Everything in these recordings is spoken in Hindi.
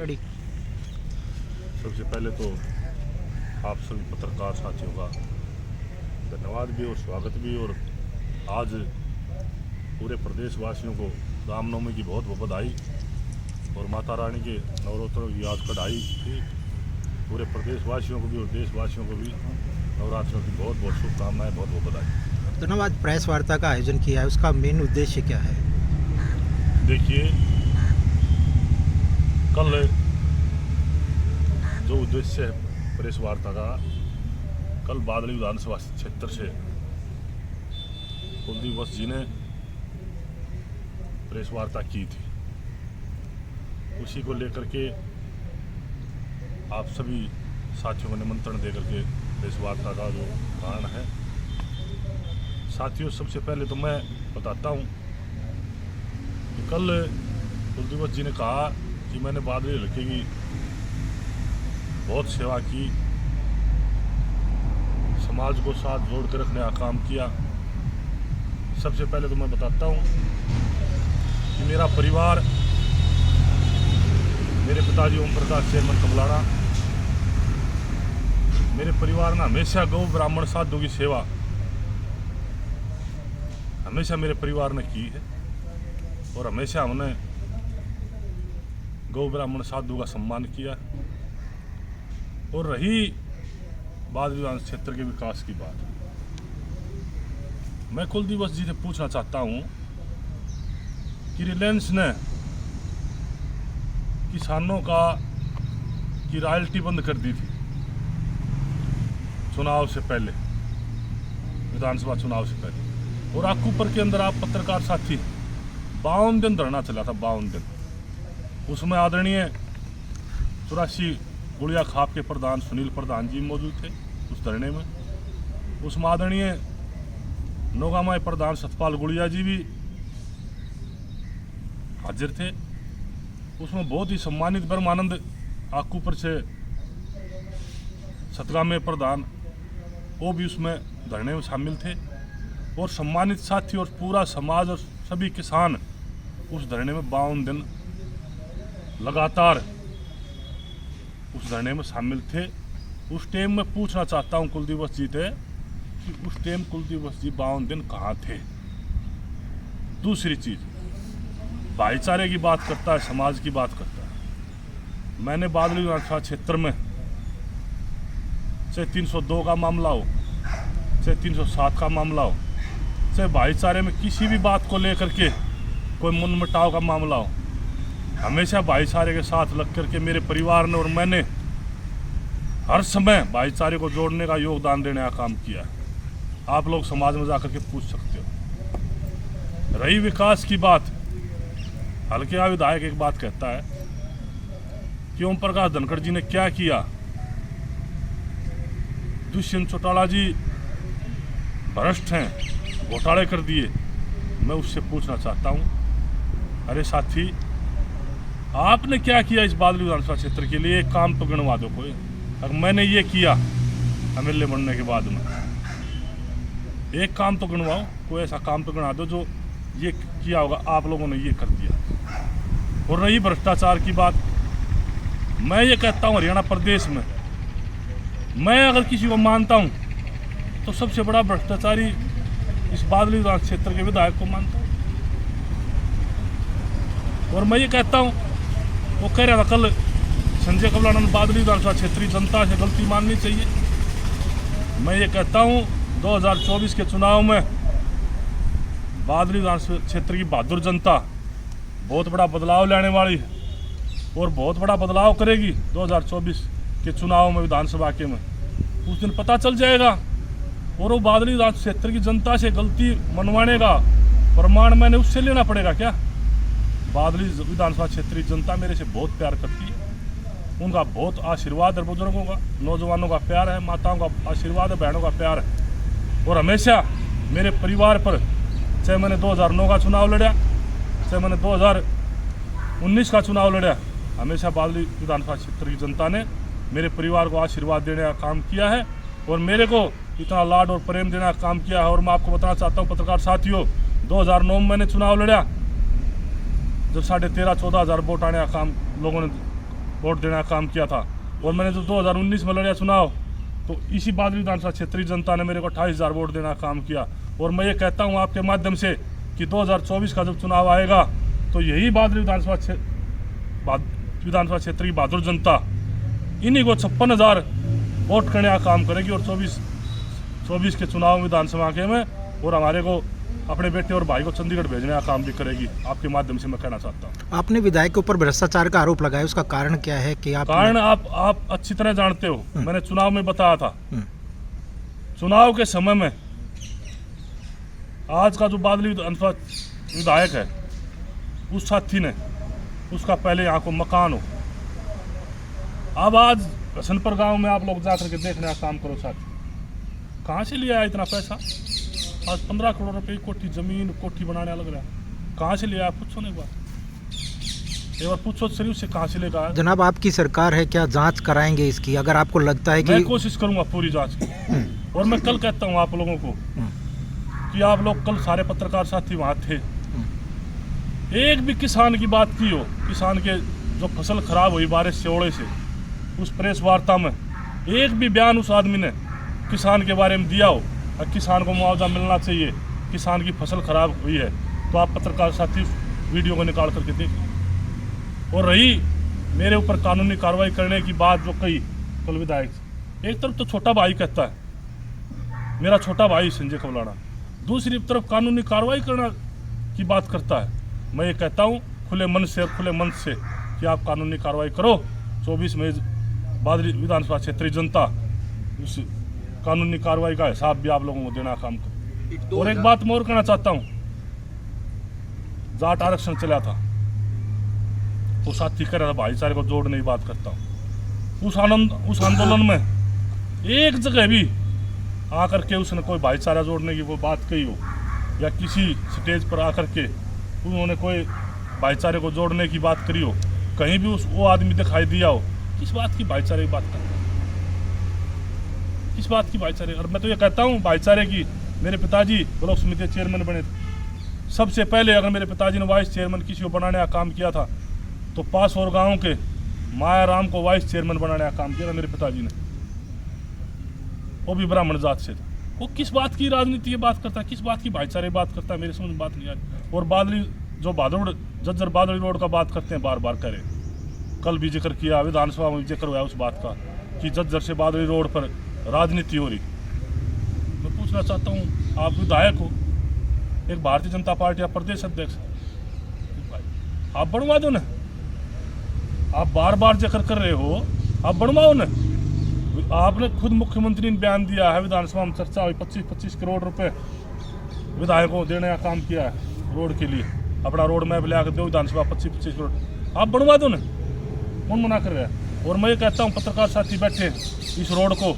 रेडी। सबसे पहले तो आप सभी पत्रकार साथियों का धन्यवाद भी और स्वागत भी। और आज पूरे प्रदेशवासियों को रामनवमी की बहुत बहुत बधाई और माता रानी के नवरात्रों की आज कढ़ाई थी। पूरे प्रदेशवासियों को भी और देशवासियों को भी नवरात्रों की बहुत बहुत शुभकामनाएं, बहुत बहुत बधाई। धन्यवाद। प्रेस वार्ता का आयोजन किया है, उसका मेन उद्देश्य क्या है? देखिए, कल जो उद्देश्य है प्रेस वार्ता का, कल बादली विधानसभा क्षेत्र से कुलदीप वत्स जी ने प्रेस वार्ता की थी। उसी को लेकर के आप सभी साथियों को निमंत्रण देकर के प्रेस वार्ता का जो कारण है, साथियों सबसे पहले तो मैं बताता हूँ कि कल कुलदीप वत्स जी ने कहा कि मैंने बादली हल्के की बहुत सेवा की, समाज को साथ जोड़ कर रखने का काम किया। सबसे पहले तो मैं बताता हूँ कि मेरा परिवार, मेरे पिताजी ओम प्रकाश चेयरमैन कबलाड़ा, मेरे परिवार ने हमेशा गौ ब्राह्मण साधु की सेवा हमेशा मेरे परिवार ने की है और हमेशा हमने गौ ब्राह्मण साधु का सम्मान किया। और रही बादली विधानसभा क्षेत्र के विकास की बात, मैं कुलदीप वत्स जी से पूछना चाहता हूं कि रिलायंस ने किसानों की रॉयल्टी बंद कर दी थी चुनाव से पहले, विधानसभा चुनाव से पहले, और आकूपर के अंदर आप पत्रकार साथी 52 दिन धरना चला था। 52 दिन उसमें आदरणीय 84 गुड़िया खाप के प्रधान सुनील प्रधान जी मौजूद थे उस धरने में। उसमें आदरणीय नौगामाई प्रधान सतपाल गुड़िया जी भी हाजिर थे। उसमें बहुत ही सम्मानित ब्रह्मानंद आकूपर से सतगामे प्रधान, वो भी उसमें धरने में शामिल थे। और सम्मानित साथी और पूरा समाज और सभी किसान उस धरने में 52 दिन लगातार उस धरने में शामिल थे। उस टाइम में पूछना चाहता हूं कुलदीप वत्स जी थे कि उस टाइम कुलदीप वत्स जी 52 दिन कहाँ थे? दूसरी चीज, भाईचारे की बात करता है, समाज की बात करता है। मैंने बादली विधानसभा क्षेत्र में चाहे 302 का मामला हो, चाहे 307 का मामला हो, चाहे भाईचारे में किसी भी बात को लेकर के कोई मनमुटाव का मामला हो, हमेशा भाईचारे के साथ लग करके मेरे परिवार ने और मैंने हर समय भाईचारे को जोड़ने का, योगदान देने का काम किया। आप लोग समाज में जाकर के पूछ सकते हो। रही विकास की बात, हल्के का विधायक एक बात कहता है कि ओम प्रकाश धनखड़ जी ने क्या किया, दुष्यंत चौटाला जी भ्रष्ट हैं, घोटाले कर दिए। मैं उससे पूछना चाहता हूं, अरे साथी, आपने क्या किया इस बादली विधानसभा क्षेत्र के लिए? एक काम तो गिनवा दो कोई। अगर मैंने ये किया एमएलए बनने के बाद में, एक काम तो गिनवाओ, कोई ऐसा काम तो गिना दो जो ये किया होगा, आप लोगों ने ये कर दिया। और रही भ्रष्टाचार की बात, मैं ये कहता हूँ हरियाणा प्रदेश में मैं अगर किसी को मानता हूँ तो सबसे बड़ा भ्रष्टाचारी इस बादली विधानसभा क्षेत्र के विधायक को मानता हूँ। और मैं ये कहता हूँ, वो कह रहा था कल संजय कबलाड़ा ने बादली विधानसभा क्षेत्रीय जनता से गलती माननी चाहिए। मैं ये कहता हूँ 2024 के चुनाव में बादली विधानसभा क्षेत्र की बहादुर जनता बहुत बड़ा बदलाव लाने वाली है और बहुत बड़ा बदलाव करेगी 2024 के चुनाव में, विधानसभा के में। उस दिन पता चल जाएगा। और वो बादली विधानसभा क्षेत्र की जनता से गलती मनवाने का प्रमाण मैंने उससे लेना पड़ेगा क्या? बादली विधानसभा क्षेत्रीय जनता मेरे से बहुत प्यार करती है, उनका बहुत आशीर्वाद है, बुजुर्गों का, नौजवानों का प्यार है, माताओं का आशीर्वाद है, बहनों का प्यार है। और हमेशा मेरे परिवार पर, चाहे मैंने 2009 का चुनाव लड़ा, चाहे मैंने 2019 का चुनाव लड़ा, हमेशा बादली विधानसभा क्षेत्र की जनता ने मेरे परिवार को आशीर्वाद देने का काम किया है और मेरे को इतना लाड और प्रेम देने का काम किया है। और मैं आपको बताना चाहता हूँ पत्रकार साथियों, 2009 में मैंने चुनाव लड़ा, जब 13,500-14,000 वोट आने का काम लोगों ने वोट देने का काम किया था। और मैंने जो 2019 में लड़ा चुनाव, तो इसी बादली विधानसभा क्षेत्रीय जनता ने मेरे को 28,000 वोट देने का काम किया। और मैं ये कहता हूँ आपके माध्यम से कि 2024 का जब चुनाव आएगा तो यही बादली विधानसभा क्षेत्र की बहादुर जनता इन्हीं को 56,000 वोट करने का काम करेगी और 24 के चुनाव विधानसभा के में, और हमारे को अपने बेटे और भाई को चंडीगढ़ भेजने का काम भी करेगी। आपके माध्यम से मैं कहना चाहता हूँ। आपने विधायक के ऊपर भ्रष्टाचार का आरोप लगाया, उसका कारण क्या है कि आप कारण आप अच्छी तरह जानते हो। मैंने चुनाव में बताया था, चुनाव के समय में आज का जो बादली विधायक है उस साथी ने उसका पहले यहाँ को मकान हो। अब आज हसनपुर गांव में आप लोग जाकर के देखने का काम करो साथी, कहाँ से लिया इतना पैसा? आज 15 करोड़ रुपए की कोठी जमीन कोठी बनाने लग रहा है, कहाँ से लिया? पूछो ना एक बार पूछो शरीफ से, कहाँ से लेगा? जनाब आपकी सरकार है, क्या जांच कराएंगे इसकी? अगर आपको लगता है कि मैं कोशिश करूंगा पूरी जांच की। और मैं कल कहता हूँ आप लोगों को कि आप लोग कल सारे पत्रकार साथी वहाँ थे, एक भी किसान की बात की हो, किसान के जो फसल खराब हुई बारिश से ओले से, उस प्रेस वार्ता में एक भी बयान उस आदमी ने किसान के बारे में दिया हो, किसान को मुआवजा मिलना चाहिए, किसान की फसल खराब हुई है, तो आप पत्रकार साथी वीडियो को निकाल करके देखिए। और रही मेरे ऊपर कानूनी कार्रवाई करने की बात जो कही कल विधायक, एक तरफ तो छोटा भाई कहता है, मेरा छोटा भाई संजय कबलाना, दूसरी तरफ कानूनी कार्रवाई करना की बात करता है। मैं ये कहता हूँ खुले मन से और खुले मन से कि आप कानूनी कार्रवाई करो। 24 में बादली विधानसभा क्षेत्रीय जनता उस कानूनी कार्रवाई का हिसाब भी आप लोगों को देना काम करे। और एक बात मैं और कहना चाहता हूँ, जाट आरक्षण चला था तो साथी कह रहा था भाईचारे को जोड़ने की बात करता हूँ। उस आंदोलन में एक जगह भी आकर के उसने कोई भाईचारा जोड़ने की वो बात कही हो, या किसी स्टेज पर आकर के उन्होंने कोई भाईचारे को जोड़ने की बात करी हो, कहीं भी वो आदमी दिखाई दिया हो? किस बात की भाईचारे की बात करता है? किस बात की भाईचारे? और मैं तो ये कहता हूँ भाईचारे की, मेरे पिताजी ब्लॉक समिति चेयरमैन बने थे, सबसे पहले अगर मेरे पिताजी ने वाइस चेयरमैन किसी को बनाने का काम किया था तो पास और गाँव के माया राम को वाइस चेयरमैन बनाने का काम किया था मेरे पिताजी ने, वो भी ब्राह्मण जात से था। वो किस बात की राजनीति की बात करता है, किस बात की भाईचारे की बात करता है? मेरे समझ में बात नहीं आ रही। और बादली जो भादुड़ जज्जर बादली रोड का बात करते हैं, बार बार करें, कल भी जिक्र किया, विधानसभा में जिक्र हुआ उस बात का कि जज्जर से बादली रोड पर राजनीति हो रही। मैं पूछना चाहता हूँ, आप विधायक हो, एक भारतीय जनता पार्टी आप प्रदेश अध्यक्ष, आप बनवा दो ना, आप बार बार जिक्र कर रहे हो, आप बनवाओ ना। आपने खुद मुख्यमंत्री ने बयान दिया है, विधानसभा में चर्चा हुई, 25-25 करोड़ रुपए विधायकों को देने का काम किया है रोड के लिए, अपना रोड मैप ले आकर दो विधानसभा 25-25 करोड़, आप बनवा दो ना, कौन मना कर रहा है? और मैं ये कहता हूँ पत्रकार साथी बैठे, इस रोड को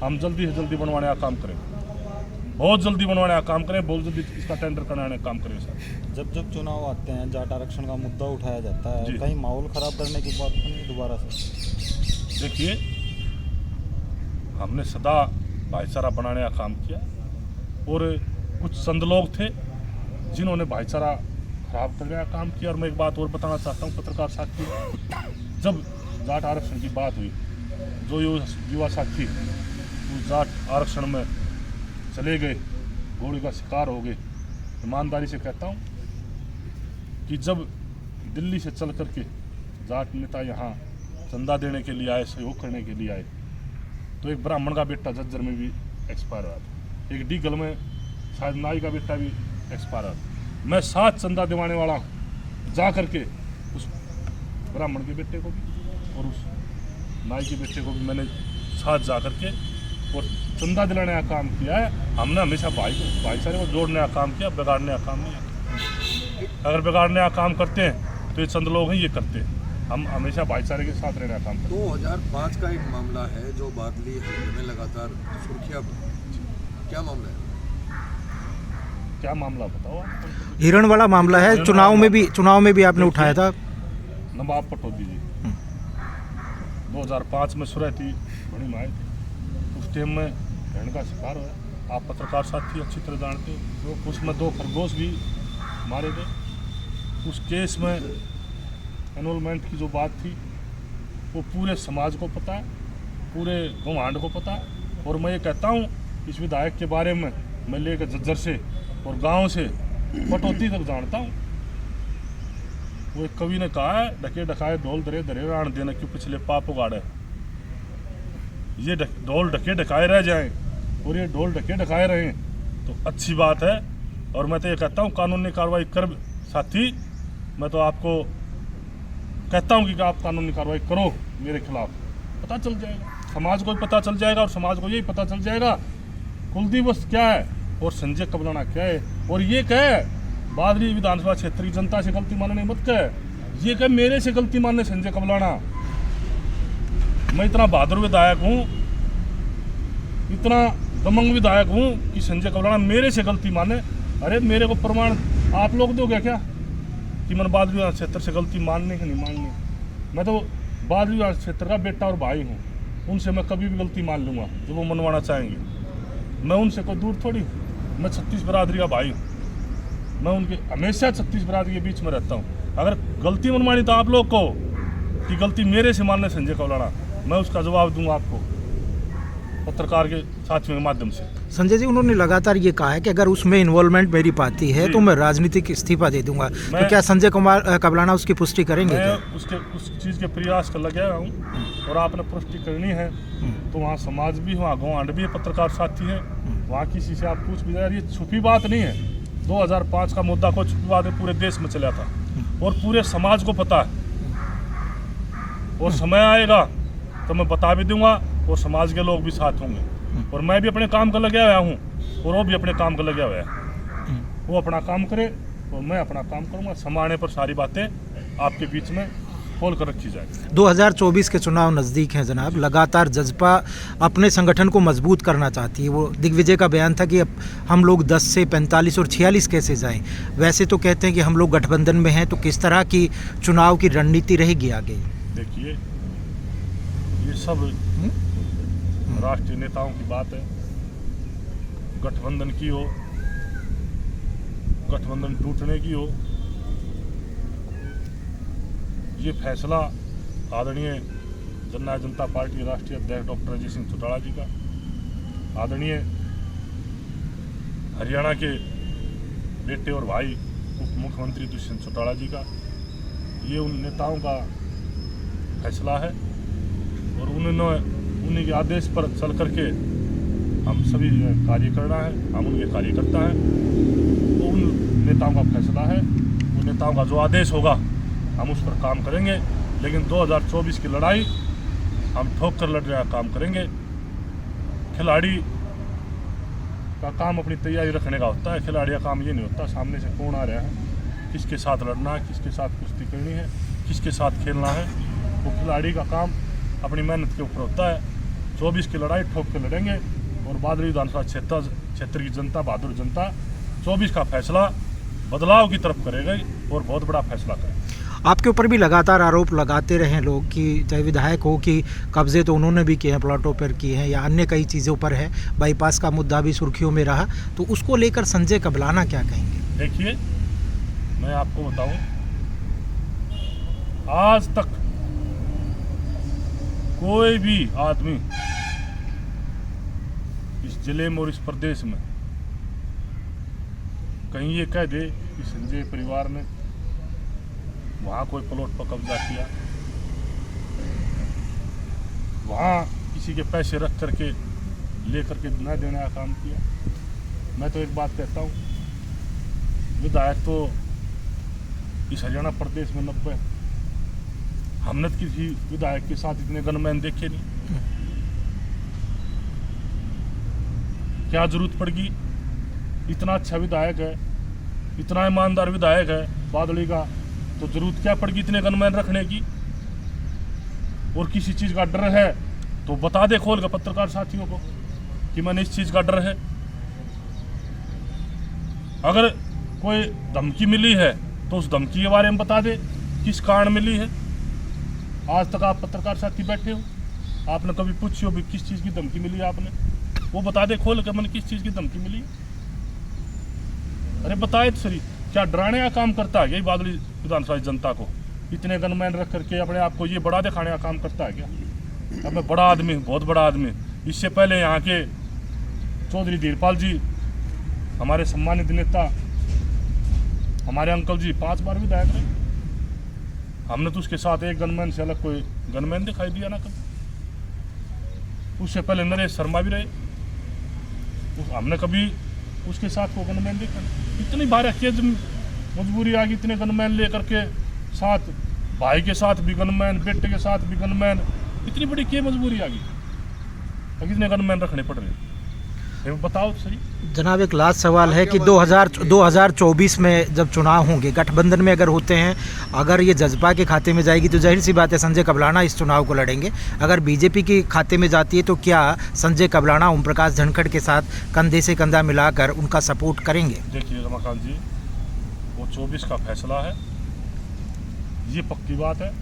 हम जल्दी से जल्दी बनवाने का काम करें, बहुत जल्दी बनवाने का काम करें, बहुत जल्दी इसका टेंडर कराने का काम करें सर। जब चुनाव आते हैं जाट आरक्षण का मुद्दा उठाया जाता है, कहीं माहौल खराब करने की बात नहीं दोबारा से? देखिए, हमने सदा भाईचारा बनाने का काम किया, और कुछ संत लोग थे जिन्होंने भाईचारा खराब करने का काम किया। और मैं एक बात और बताना चाहता हूँ पत्रकार साथी, जब जाट आरक्षण की बात हुई, जो युवा साथी उस जाट आरक्षण में चले गए, गोली का शिकार हो गए, ईमानदारी से कहता हूँ कि जब दिल्ली से चल करके जाट नेता यहाँ चंदा देने के लिए आए, सहयोग करने के लिए आए, तो एक ब्राह्मण का बेटा जज्जर में भी एक्सपायर हुआ था, एक डीगल में शायद नाई का बेटा भी एक्सपायर हुआ था। मैं 7 चंदा दिवाने वाला जा करके उस ब्राह्मण के बेटे को भी और उस नाई के बेटे को भी मैंने साथ जा करके और चंदा दिलाने का काम किया है। हमने हमेशा भाईचारे को जोड़ने का काम किया, बिगाड़ने का काम नहीं। अगर बिगाड़ने का काम करते हैं तो ये चंद लोग ही ये करते हैं, हम हमेशा भाईचारे के साथ रहने का काम करते हैं। 2005 का एक मामला है जो बादली हल्के में लगातार सुर्खियां, क्या मामला है? क्या मामला बताओ? हिरण वाला मामला है, चुनाव में भी आपने उठाया था। नवाब पटौदी जी 2005 में सुरहती बड़ी माए थी, उस टाइम में हिरण का शिकार हुआ। आप पत्रकार साथी अच्छी तरह जानते हो, उसमें 2 खरगोश भी मारे गए। उस केस में एनरोलमेंट की जो बात थी वो पूरे समाज को पता है, पूरे गौहांड को पता है। और मैं ये कहता हूँ इस विधायक के बारे में मैं लेकर झज्जर से और गांव से पटौती तक जानता हूँ। वो एक कवि ने कहा है, ढके ढकाए ढोल धरे धरे राण देने क्यों पिछले पाप उगाड़े। ये ढोल ढके ढकाए रह जाएं और ये ढोल ढके ढकाए रहें तो अच्छी बात है। और मैं तो ये कहता हूँ कानूनी कार्रवाई कर साथी, मैं तो आपको कहता हूँ कि आप कानूनी कार्रवाई करो मेरे खिलाफ, पता चल जाएगा, समाज को भी पता चल जाएगा और समाज को यही पता चल जाएगा कुलदीप वस्त क्या है और संजय कबलाना क्या है। और ये कहे बादली विधानसभा क्षेत्र की जनता से गलती मानने मत कहे, ये कहे मेरे से गलती मानने संजय कबलाना। मैं इतना बहादुर विधायक हूँ, इतना दमंग विधायक हूँ कि संजय कबलाना मेरे से गलती माने। अरे मेरे को प्रमाण आप लोग दोगे क्या कि मैंने बादली क्षेत्र से गलती मानने की नहीं माननी। मैं तो बादली क्षेत्र का बेटा और भाई हूँ, उनसे मैं कभी भी गलती मान लूँगा जो वो मनवाना चाहेंगे। मैं उनसे कोई दूर थोड़ी हूँ, मैं 36 बिरादरी का भाई हूँ, मैं उनके हमेशा 36 बिरादरी के बीच में रहता हूँ। अगर गलती मनवानी तो आप लोग को कि गलती मेरे से मानने संजय कबलाना, मैं उसका जवाब दूंगा आपको पत्रकार के साथियों के माध्यम से। संजय जी, उन्होंने लगातार ये कहा है कि अगर उसमें इन्वॉल्वमेंट मेरी पाती है तो मैं राजनीतिक इस्तीफा दे दूंगा। तो क्या संजय कबलाना उसकी पुष्टि करेंगे? मैं उस चीज़ के प्रयास कर लगा हूँ और आपने पुष्टि करनी है तो वहाँ समाज भी, वहाँ गौहांड भी है, पत्रकार साथी है, वहाँ किसी से आप पूछ भी जाए। ये छुपी बात नहीं है, 2005 का मुद्दा को छुपी बात है, पूरे देश में चला था और पूरे समाज को पता है। और समय आएगा तो मैं बता भी दूंगा और समाज के लोग भी साथ होंगे। और मैं भी अपने काम का लगा हुआ हूँ और वो भी अपने काम का लगा हुआ है। वो अपना काम करे और मैं अपना काम करूँगा। समय आने पर सारी बातें आपके बीच में खोल कर रखी जाएगी। 2024 के चुनाव नज़दीक हैं जनाब, लगातार जजपा अपने संगठन को मजबूत करना चाहती है। वो दिग्विजय का बयान था कि अब हम लोग 10 से 45 और 46 कैसे जाएं। वैसे तो कहते हैं कि हम लोग गठबंधन में हैं, तो किस तरह की चुनाव की रणनीति रहेगी आगे? देखिए, ये सब राष्ट्रीय नेताओं की बात है। गठबंधन की हो, गठबंधन टूटने की हो, ये फैसला आदरणीय जननायक जनता पार्टी के राष्ट्रीय अध्यक्ष डॉक्टर अजय सिंह चौटाला जी का, आदरणीय हरियाणा के बेटे और भाई उप मुख्यमंत्री दुष्यंत चौटाला जी का, ये उन नेताओं का फैसला है और उन्हीं के आदेश पर चल करके हम सभी कार्य करना है। हम उनके कार्यकर्ता हैं, तो उन नेताओं का फैसला है, उन नेताओं का जो आदेश होगा हम उस पर काम करेंगे। लेकिन 2024 की लड़ाई हम ठोक कर लड़ रहे काम करेंगे। खिलाड़ी का काम अपनी तैयारी रखने का होता है, खिलाड़ी का काम ये नहीं होता सामने से कौन आ रहा है, किसके साथ लड़ना है, किसके साथ कुश्ती करनी है, किसके साथ खेलना है। वो खिलाड़ी का काम अपनी मेहनत के ऊपर होता है। 24 की लड़ाई ठोक कर लड़ेंगे और बादली विधानसभा क्षेत्र की जनता, बहादुर जनता 24 का फैसला बदलाव की तरफ करेगा और बहुत बड़ा फैसला करेगा। आपके ऊपर भी लगातार आरोप लगाते रहे लोग कि चाहे विधायक हो कि कब्जे तो उन्होंने भी किए हैं, प्लाटों पर किए हैं या अन्य कई चीज़ों पर है, बाईपास का मुद्दा भी सुर्खियों में रहा, तो उसको लेकर संजय कबलाना क्या कहेंगे? देखिए, मैं आपको बताऊं, आज तक कोई भी आदमी इस जिले में और इस प्रदेश में कहीं ये कह दे कि संजय परिवार ने वहाँ कोई प्लॉट पर कब्जा किया, वहाँ किसी के पैसे रख करके ले करके न देने का काम किया। मैं तो एक बात कहता हूँ, विधायक तो इस हरियाणा प्रदेश में 90, हमने किसी विधायक के साथ इतने गनमैन देखे नहीं। क्या जरूरत पड़गी? इतना अच्छा विधायक है, इतना ईमानदार विधायक है बादली का, तो जरूरत क्या पड़गी इतने गनमैन रखने की? और किसी चीज़ का डर है तो बता दे खोल कर पत्रकार साथियों को कि मैंने इस चीज़ का डर है। अगर कोई धमकी मिली है तो उस धमकी के बारे में बता दे, किस कारण मिली है। आज तक आप पत्रकार साथी बैठे हो, आपने कभी पूछी हो भी किस चीज़ की धमकी मिली आपने? वो बता दे खोल कर मैंने किस चीज़ की धमकी मिली। अरे बताए तो सही, क्या डराने का काम करता है यही बादली विधानसभा जनता को इतने गनमैन रख करके अपने आप को ये बड़ा दिखाने का काम करता है क्या? अब मैं बड़ा आदमी हूँ, बहुत बड़ा आदमी। इससे पहले यहाँ के चौधरी धीरपाल जी, हमारे सम्मानित नेता, हमारे अंकल जी 5 बार विधायक रहे। हमने तो उसके साथ एक गनमैन से अलग कोई गनमैन दिखाई दिया ना कभी। उससे पहले नरेश शर्मा भी रहे, हमने कभी उसके साथ वो गनमैन देखा नहीं। इतनी भारी केज मजबूरी आ गई, इतने गनमैन लेकर के साथ, भाई के साथ भी गनमैन, बेटे के साथ भी गनमैन, इतनी बड़ी क्या मजबूरी आ गई? अब इतने गनमैन रखने पड़ रहे, ये बताओ तो सही। जनाब एक लास्ट सवाल है कि 2024 में जब चुनाव होंगे, गठबंधन में अगर होते हैं, अगर ये जजपा के खाते में जाएगी तो जाहिर सी बात है संजय कबलाना इस चुनाव को लड़ेंगे। अगर बीजेपी के खाते में जाती है तो क्या संजय कबलाना ओम प्रकाश धनखड़ के साथ कंधे से कंधा मिलाकर उनका सपोर्ट करेंगे? देखिए रमाकांत जी, वो 24 का फैसला है, ये पक्की बात है।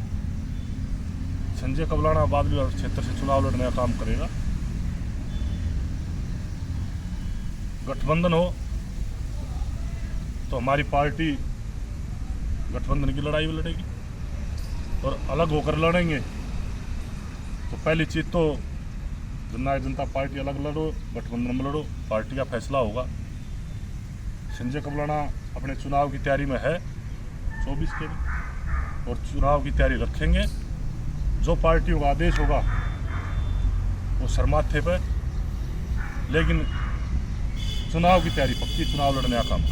संजय कबलाना बादली क्षेत्र से चुनाव लड़ने का काम करेगा। गठबंधन हो तो हमारी पार्टी गठबंधन की लड़ाई भी लड़ेगी, और अलग होकर लड़ेंगे तो पहली चीज तो जननायक जनता पार्टी अलग लड़ो, गठबंधन में लड़ो, पार्टी का फैसला होगा। संजय कबलाना अपने चुनाव की तैयारी में है 24 के भी, और चुनाव की तैयारी रखेंगे। जो पार्टियों का आदेश होगा वो सरमाथे पे, लेकिन चुनाव की तैयारी पक्की, चुनाव लड़ने का काम।